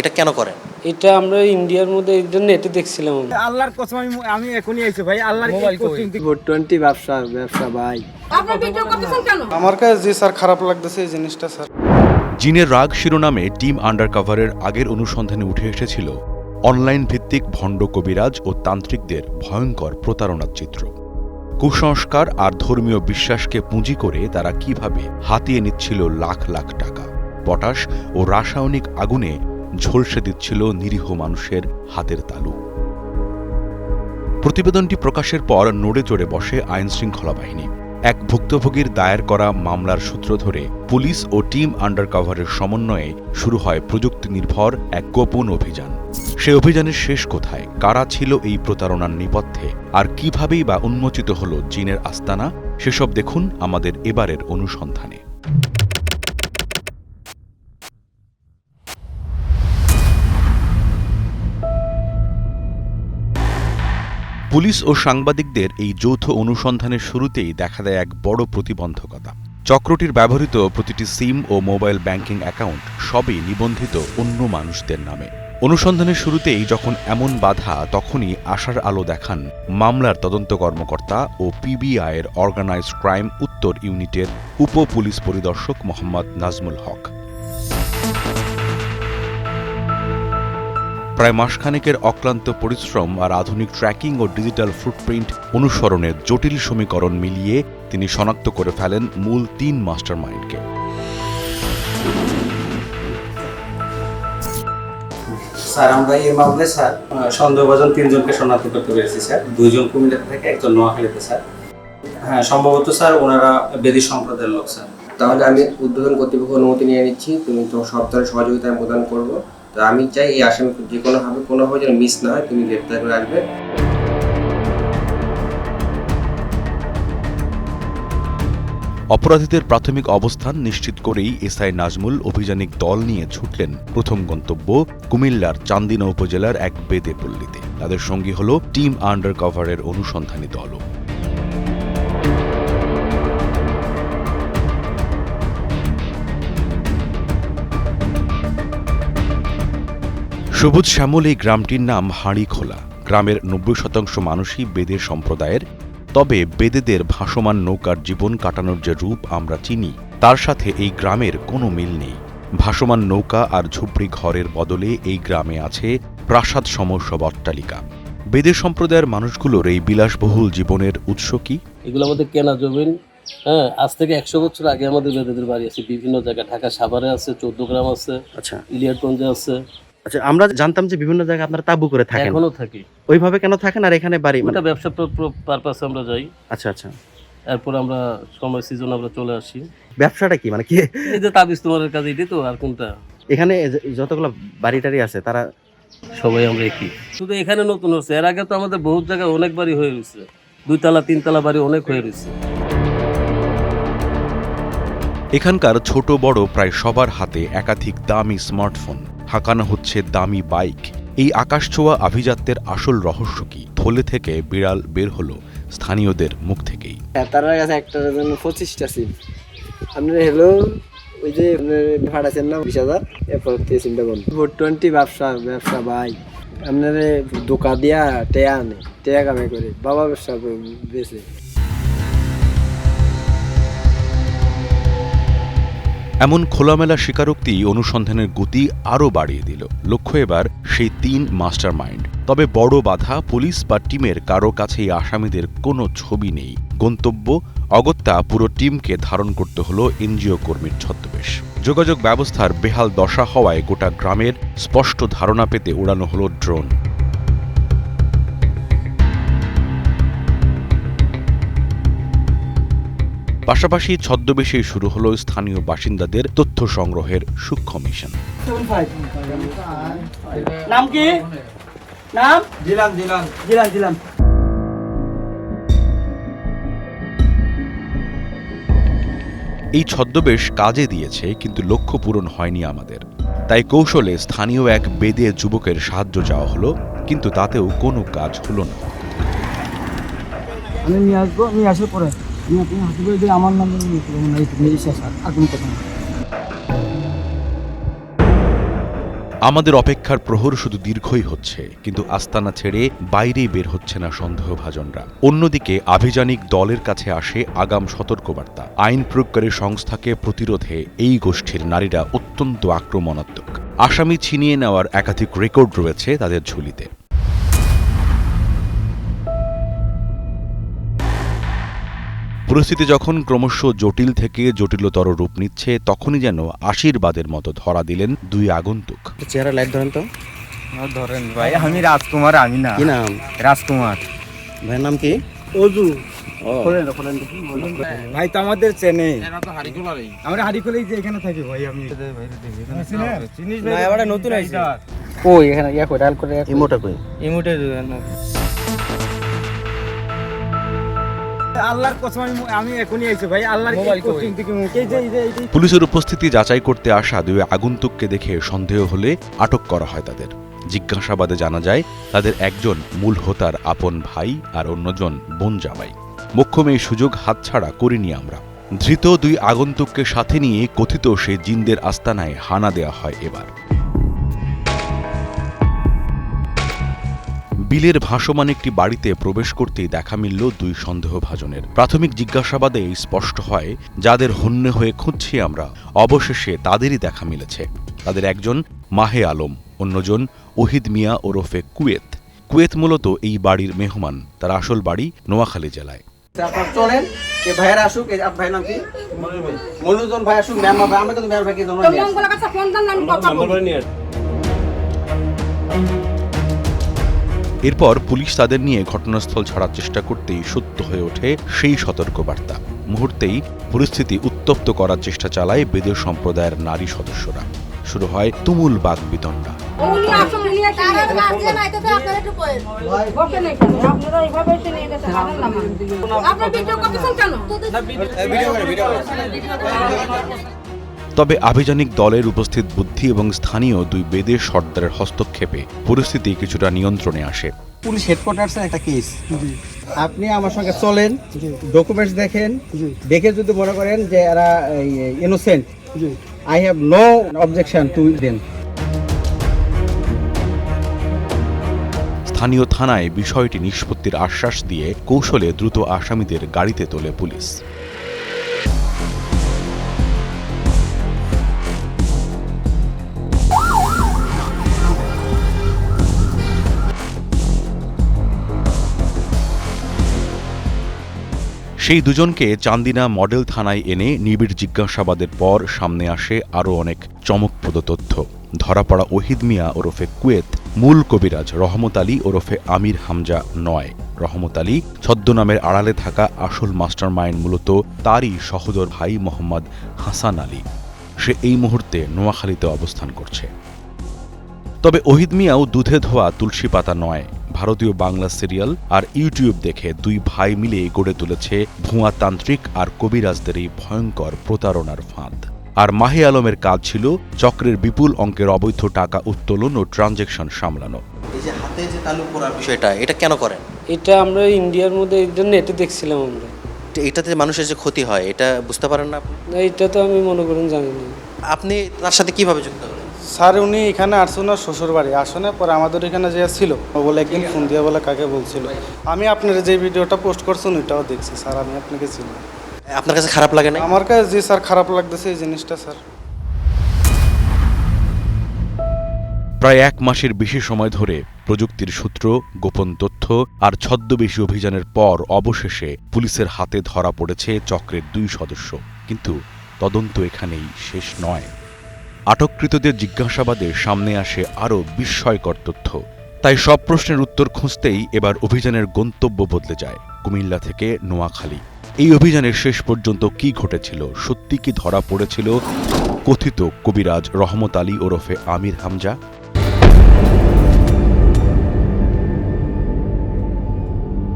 এটা কেন করেন? এটা আমরা ইন্ডিয়ার মধ্যে এই জন্য এটা দেখছিলাম। আল্লাহর কসম আমি এখনই আইছি ভাই, আল্লাহর ভোট 20 ব্যবসা ভাই। আপনার ভিডিও করতেছেন কেন? আমার কাছে যে স্যার খারাপ লাগতেছে এই জিনিসটা স্যার। জিনের রাগ শিরোনামে টিম আন্ডারকভারের আগের অনুসন্ধানে উঠে এসেছিল অনলাইন ভিত্তিক ভণ্ড কবিরাজ ও তান্ত্রিকদের ভয়ঙ্কর প্রতারণার চিত্র। কুসংস্কার আর ধর্মীয় বিশ্বাসকে পুঁজি করে তারা কিভাবে হাতিয়ে নিচ্ছিল লাখ লাখ টাকা, পটাশ ও রাসায়নিক আগুনে ঝলসে দিচ্ছিল নিরীহ মানুষের হাতের তালু। প্রতিবেদনটি প্রকাশের পর নড়ে চড়ে বসে আইনশৃঙ্খলা বাহিনী। এক ভুক্তভোগীর দায়ের করা মামলার সূত্র ধরে পুলিশ ও টিম আন্ডারকভারের সমন্বয়ে শুরু হয় প্রযুক্তি নির্ভর এক গোপন অভিযান। সে অভিযানের শেষ কোথায়, কারা ছিল এই প্রতারণার নেপথ্যে, আর কিভাবেই বা উন্মোচিত হল জিনের আস্তানা, সেসব দেখুন আমাদের এবারের অনুসন্ধানে। পুলিশ ও সাংবাদিকদের এই যৌথ অনুসন্ধানের শুরুতেই দেখা দেয় এক বড় প্রতিবন্ধকতা। চক্রটির ব্যবহৃত প্রতিটি সিম ও মোবাইল ব্যাংকিং অ্যাকাউন্ট সবই নিবন্ধিত অন্য মানুষদের নামে। অনুসন্ধানের শুরুতেই যখন এমন বাধা, তখনই আশার আলো দেখান মামলার তদন্ত কর্মকর্তা ও পিবিআইয়ের অর্গানাইজড ক্রাইম উত্তর ইউনিটের উপ পুলিশ পরিদর্শক মোহাম্মদ নাজমুল হক। প্রায় মাসখানেকের অক্লান্ত পরিশ্রম আর আধুনিক ট্র্যাকিং ও ডিজিটাল ফুটপ্রিন্ট অনুসরণের জটিল সমীকরণ মিলিয়ে তিনি শনাক্ত করে ফেলেন মূল 3 মাস্টারমাইন্ডকে। স্যার, আমরা এই মামলায় স্যার সন্দেহভাজন 3 জনকে শনাক্ত করতে পেরেছি স্যার। 2 জন কুমিল্লা থেকে, 1 জন নোয়াখালীতে স্যার। হ্যাঁ, সম্ভবত স্যার ওনারা বেদি সম্প্রদায়ের লোক স্যার। তাহলে আমি উদ্বোধন কর্তৃপক্ষ অনুমতি নিয়ে নিচ্ছি, তুমি তোমার সব ধরনের সহযোগিতা আমি প্রদান করবো। তো আমি চাই এই আসামি যে কোনোভাবে যেন মিস না হয়, তুমি গ্রেপ্তার করে আসবে। অপরাধীদের প্রাথমিক অবস্থান নিশ্চিত করেই এসআই নাজমুল অভিযানিক দল নিয়ে ছুটলেন প্রথম গন্তব্য কুমিল্লার চান্দিনা উপজেলার এক বেদে পল্লীতে। তাদের সঙ্গী হল টিম আন্ডারকভারের অনুসন্ধানী দলও। সবুজ শ্যামল এই গ্রামটির নাম হাঁড়িখোলা। গ্রামের 90% মানুষই বেদের সম্প্রদায়ের। তবে বেদেদের ভাসমান নৌকার জীবন কাটানোর যে রূপ আমরা চিনি, তার সাথে এই গ্রামের কোনো মিল নেই। ভাসমান নৌকা আর ঝুপড়ি ঘরের বদলে এই গ্রামে আছে প্রাসাদ সম অট্টালিকা। বেদের সম্প্রদায়ের মানুষগুলোর এই বিলাসবহুল জীবনের উৎস কি? এগুলো আমাদের কেনা জমিন। হ্যাঁ, আজ থেকে 100 বছর আগে আমাদের বেদেদের বাড়ি আছে বিভিন্ন জায়গায়। ঢাকা সাভারে আছে, 14 গ্রাম আছে, আচ্ছা, ইলিয়াটগঞ্জে আছে। আচ্ছা, আমরা জানতাম যে বিভিন্ন জায়গায় আপনারা তাঁবু করে থাকেন। এখনো থাকি। ওইভাবে কেন থাকেন আর এখানে বাড়ি? এটা ব্যবসা পারপাসে আমরা যাই। আচ্ছা আচ্ছা। এরপর আমরা সময় সিজন আমরা চলে আসি। ব্যবসাটা কি, মানে কি? এই যে তাবিজ তোমার কাছে, এটাই তো। আর কোনটা? এখানে যতগুলো বাড়ি টাড়ি আছে তারা সবাই আমরা একই। শুধু এখানে নতুন হচ্ছে, এর আগে তো আমাদের বহুত জায়গায় অনেক বাড়ি হয়ে রয়েছে। 2 তলা 3 তলা বাড়ি অনেক হয়ে রয়েছে। এখানকার ছোট বড় প্রায় সবার হাতে একাধিক দামি স্মার্টফোন, হাঁকানো হচ্ছে দামি বাইক। এই আকাশছোঁয়া আভিজাত্যের আসল রহস্য কি? থলে থেকে বিড়াল বের হলো স্থানীয়দের মুখ থেকেই। তার কাছে একটার জন্য 25টা সিম। আপনার হলো ওই যে ভাড়াছেন না 20,000, এরপর সিমটা বন্ধ। ভোট 20 ব্যবসা ভাই। আপনার দোকা দিয়া টেয়া আনে, টেয়া কামাই করে বাবা ব্যবসা বেছে। এমন খোলামেলা স্বীকারোক্তি অনুসন্ধানের গতি আরও বাড়িয়ে দিল। লক্ষ্য এবার সেই 3 মাস্টারমাইন্ড। তবে বড় বাধা, পুলিশ বা টিমের কারো কাছেই আসামিদের কোনো ছবি নেই। গন্তব্য অগত্যা পুরো টিমকে ধারণ করতে হলো এনজিও কর্মীর ছদ্মবেশ। যোগাযোগ ব্যবস্থার বেহাল দশা হওয়ায় গোটা গ্রামের স্পষ্ট ধারণা পেতে উড়ানো হলো ড্রোন। পাশাপাশি ছদ্মবেশে শুরু হলো স্থানীয় বাসিন্দাদের তথ্য সংগ্রহের সূক্ষ্ম মিশন। নাম কি? নাম জিলান। এই ছদ্মবেশ কাজে দিয়েছে, কিন্তু লক্ষ্য পূরণ হয়নি আমাদের। তাই কৌশলে স্থানীয় এক বেদে যুবকের সাহায্য চাওয়া হলো, কিন্তু তাতেও কোনো কাজ হলো না। আমি নিয়ে আসার পরে আমার নাম আমাদের অপেক্ষার প্রহর শুধু দীর্ঘই হচ্ছে, কিন্তু আস্তানা ছেড়ে বাইরেই বের হচ্ছে না সন্দেহভাজনরা। অন্যদিকে আভিযানিক দলের কাছে আসে আগাম সতর্কবার্তা। আইন প্রয়োগকারী সংস্থাকে প্রতিরোধে এই গোষ্ঠীর নারীরা অত্যন্ত আক্রমণাত্মক। আসামি ছিনিয়ে নেওয়ার একাধিক রেকর্ড রয়েছে তাদের ঝুলিতে। পরিস্থিতি যখন ক্রমশ জটিল থেকে জটিলতর রূপ নিচ্ছে, তখনই যেন আশীর্বাদের মতো ধরা দিলেন দুই আগন্তুক। চেহারা লাইট ধরেন তো। ধরেন ভাই, আমি রাজকুমার, আমি না। কি নাম? রাজকুমার। ভাইয়ের নাম কি? অজু। ও, ভাই তো আমাদের চেনে। আমরা হাড়িখোলাই যে এখানে থাকি ভাই। আমি চিনিস ভাই? না, এবারে নতুন আইছে। ওই এখানে ইয়া করে ডাল করে ইমোটা কই? ইমোটে আল্লাহর কসম, আমি এখনই আইছি ভাই। আল্লাহর কসম থেকে মুখে যে পুলিশের উপস্থিতি যাচাই করতে আসা দুই আগন্তুককে দেখে সন্দেহ হলে আটক করা হয় তাদের। জিজ্ঞাসাবাদে জানা যায় তাদের একজন মূল হোতার আপন ভাই আর অন্যজন বোন জামাই। মোক্ষম এই সুযোগ হাতছাড়া করিনি আমরা। ধৃত দুই আগন্তুককে সাথে নিয়ে কথিত সে জিনদের আস্তানায় হানা দেয়া হয় এবার। বিলের ভাসমান একটি বাড়িতে প্রবেশ করতেই দেখা মিলল দুই সন্দেহভাজনের। প্রাথমিক জিজ্ঞাসাবাদে স্পষ্ট হয়, যাদের হন্যে হয়ে খুঁজছি আমরা, অবশেষে তাদেরই দেখা মিলেছে। তাদের একজন মাহে আলম, অন্যজন ওহিদ মিয়া ওরফে কুয়েত। কুয়েত মূলত এই বাড়ির মেহমান, তার আসল বাড়ি নোয়াখালী জেলায়। চলেন এ ভাইয়ের আসুক। ভাইয়ের নাম কি? মনুজন ভাই আসুক। ম্যাম ভাই, আমরা কিন্তু ম্যাম ভাইকে জন্য তো মঙ্গলার কাছে ফোন দেন, আমি কথা বলবো। এরপর পুলিশ তাদের নিয়ে ঘটনাস্থল ছাড়ার চেষ্টা করতেই সত্য হয়ে ওঠে সেই সতর্কবার্তা। মুহূর্তেই পরিস্থিতি উত্তপ্ত করার চেষ্টা চালায় বেদের সম্প্রদায়ের নারী সদস্যরা। শুরু হয় তুমুল বাকবিতণ্ডা। উনি আসুন, উনি এসে নিয়ে গেছে। আপনারা একটু করেন। বসে নেই কেন? আপনারা এইভাবে এসে নিয়ে গেছে, ভালো না মানে। আপনারা ভিডিও করতেছেন কেন? তবে আভিযানিক দলের উপস্থিত বুদ্ধি এবং স্থানীয় দুই বেদের সর্দারের হস্তক্ষেপে পরিস্থিতি কিছুটা নিয়ন্ত্রণে আসে। পুলিশ হেডকোয়ার্টার্সের একটা কেস। আপনি আমার সঙ্গে চলেন, ডকুমেন্টস দেখেন, দেখে যদি মনে করেন যে এরা innocent, I have no objection to them. স্থানীয় থানায় বিষয়টি নিষ্পত্তির আশ্বাস দিয়ে কৌশলে দ্রুত আসামিদের গাড়িতে তোলে পুলিশ। সেই দুজনকে চান্দিনা মডেল থানায় এনে নিবিড় জিজ্ঞাসাবাদের পর সামনে আসে আরও অনেক চমকপ্রদ তথ্য। ধরা পড়া ওহিদ মিয়া ওরফে কুয়েত মূল কবিরাজ রহমত আলী ওরফে আমির হামজা নয়। রহমত আলী ছদ্মনামের আড়ালে থাকা আসল মাস্টারমাইন্ড মূলত তারই সহোদর ভাই মোহাম্মদ হাসান আলী। সে এই মুহূর্তে নোয়াখালীতে অবস্থান করছে। তবে ওহিদ মিয়াও দুধে ধোয়া তুলসী পাতা নয়। ভারতীয় বাংলা সিরিয়াল আর ইউটিউব দেখে দুই ভাই মিলে গড়ে তুলেছে ভুয়া তান্ত্রিক আর কবিরাজদের এই ভয়ঙ্কর প্রতারণার ফাঁদ। আর মাহে আলমের কাজ ছিল চক্রের বিপুল অঙ্কের অবৈধ টাকা উত্তোলন ও ট্রানজ্যাকশন সামলানো। এই যে হাতে যে তালু পরার বিষয়টা, এটা কেন করেন? এটা আমরা ইন্ডিয়ার মধ্যে এই জন্য নেটে দেখছিলাম আমরা। এটাতে মানুষের যে ক্ষতি হয়, এটা বুঝতে পারেন না আপনি? না, এটা তো আমি মনে করেন জানি না। আপনি তার সাথে কিভাবে যুক্ত হলেন? স্যার উনি এখানে আসছে ওনার শ্বশুর বাড়ি, আসনে পরে আমাদের এখানে যে ছিল বলে একদিন ফোন দিয়ে বলে কাকে বলছিল। আমি আপনার যে ভিডিওটা পোস্ট করছেন ওইটাও দেখছি স্যার, আমি আপনাকে চিনি। আপনার কাছে খারাপ লাগে না? আমার কাছে জি স্যার খারাপ লাগতেছে এই জিনিসটা স্যার। প্রায় এক মাসের বেশি সময় ধরে প্রযুক্তির সূত্র, গোপন তথ্য আর ছদ্মবেশী অভিযানের পর অবশেষে পুলিশের হাতে ধরা পড়েছে চক্রের দুই সদস্য। কিন্তু তদন্ত এখানেই শেষ নয়। আটককৃতদের জিজ্ঞাসাবাদে সামনে আসে আরও বিস্ময়কর তথ্য। তাই সব প্রশ্নের উত্তর খুঁজতেই এবার অভিযানের গন্তব্য বদলে যায় কুমিল্লা থেকে নোয়াখালী। এই অভিযানের শেষ পর্যন্ত কি ঘটেছিল? সত্যি কি ধরা পড়েছিল কথিত কবিরাজ রহমত আলী ওরফে আমির হামজা?